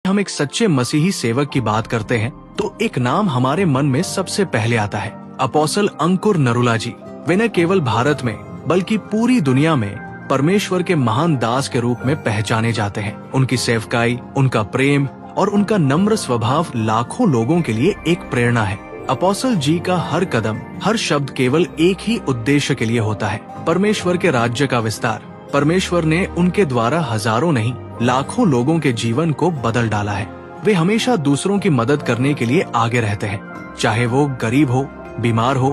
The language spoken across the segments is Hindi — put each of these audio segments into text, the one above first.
हम एक सच्चे मसीही सेवक की बात करते हैं तो एक नाम हमारे मन में सबसे पहले आता है, अपोस्टल अंकुर नरूला जी। वे न केवल भारत में बल्कि पूरी दुनिया में परमेश्वर के महान दास के रूप में पहचाने जाते हैं। उनकी सेवकाई, उनका प्रेम और उनका नम्र स्वभाव लाखों लोगों के लिए एक प्रेरणा है। अपोस्टल जी का हर कदम, हर शब्द केवल एक ही उद्देश्य के लिए होता है, परमेश्वर के राज्य का विस्तार। परमेश्वर ने उनके द्वारा हजारों नहीं लाखों लोगों के जीवन को बदल डाला है। वे हमेशा दूसरों की मदद करने के लिए आगे रहते हैं, चाहे वो गरीब हो, बीमार हो।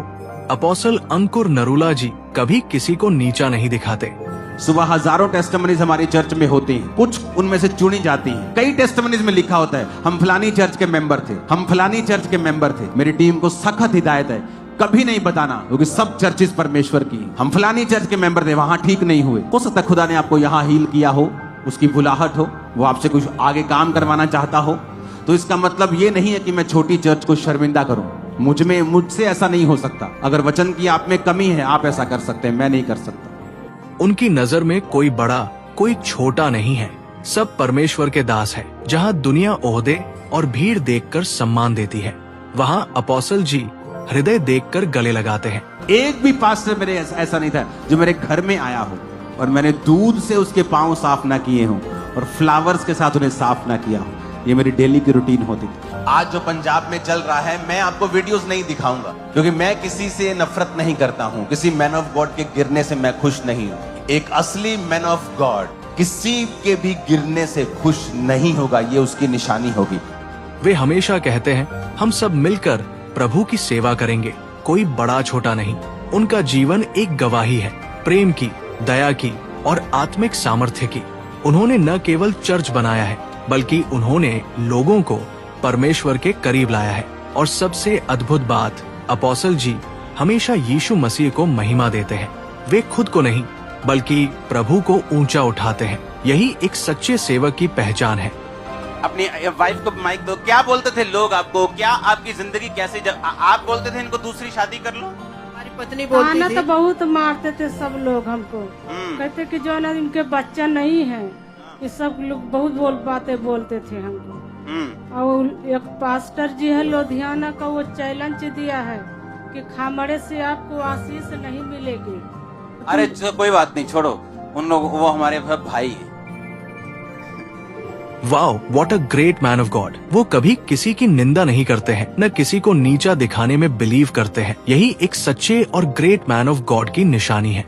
अपोस्टल अंकुर नरूला जी कभी किसी को नीचा नहीं दिखाते। सुबह हजारों टेस्टिमनीज हमारी चर्च में होती हैं, कुछ उनमें से चुनी जाती हैं। कई टेस्टिमनीज में लिखा होता है, हम फलानी चर्च के मेंबर थे, हम फलानी चर्च के मेंबर थे। मेरी टीम को सख्त हिदायत है कभी नहीं बताना, क्योंकि सब चर्चेस परमेश्वर की। हम फलानी चर्च के मेंबर थे, वहां ठीक नहीं हुए। हो सकता है खुदा ने आपको यहाँ हील किया हो, उसकी बुलाहट हो, वो आपसे कुछ आगे काम करवाना चाहता हो। तो इसका मतलब ये नहीं है कि मैं छोटी चर्च को शर्मिंदा करूं। मुझसे ऐसा नहीं हो सकता। अगर वचन की आप में कमी है, आप ऐसा कर सकते हैं, मैं नहीं कर सकता। उनकी नजर में कोई बड़ा, कोई छोटा नहीं है। सब परमेश्वर के दास है। जहाँ दुनिया ओहदे और भीड़ देखकर सम्मान देती है, वहाँ अपोस्टल जी हृदय देखकर गले लगाते हैं। एक भी पास्टर मेरे ऐसा नहीं था जो मेरे घर में आया हो और मैंने दूध से उसके पांव साफ ना किए हों और फ्लावर्स के साथ उन्हें साफ ना किया हो। ये मेरी डेली की रूटीन होती थी। आज जो पंजाब में चल रहा है, मैं आपको वीडियोस नहीं दिखाऊंगा, क्योंकि मैं किसी से नफरत नहीं करता हूं। किसी मैन ऑफ गॉड के गिरने से मैं खुश नहीं हूं। एक असली मैन ऑफ गॉड किसी के भी गिरने से खुश नहीं होगा, ये उसकी निशानी होगी। वे हमेशा कहते हैं, हम सब मिलकर प्रभु की सेवा करेंगे, कोई बड़ा छोटा नहीं। उनका जीवन एक गवाही है, प्रेम की, दया की और आत्मिक सामर्थ्य की। उन्होंने न केवल चर्च बनाया है, बल्कि उन्होंने लोगों को परमेश्वर के करीब लाया है। और सबसे अद्भुत बात, अपोस्टल जी हमेशा यीशु मसीह को महिमा देते हैं। वे खुद को नहीं बल्कि प्रभु को ऊंचा उठाते हैं। यही एक सच्चे सेवक की पहचान है। अपनी वाइफ को माइक दो। क्या बोलते थे लोग आपको? क्या आपकी जिंदगी कैसे आप बोलते थे इनको दूसरी शादी कर लो? हमारी पत्नी बोलती थी। तो बहुत मारते थे सब लोग हमको, कहते कि जो ना इनके बच्चा नहीं है, ये सब लोग बहुत बातें बोलते थे हमको। और एक पास्टर जी है लुधियाना का, वो चैलेंज दिया है कि खामड़े से आपको आशीष नहीं मिलेगी। अरे कोई बात नहीं, छोड़ो उन लोग, वो हमारे भाई है। Wow, what a great man of God. वो कभी किसी की निंदा नहीं करते हैं, न किसी को नीचा दिखाने में बिलीव करते हैं। यही एक सच्चे और ग्रेट मैन ऑफ गॉड की निशानी है।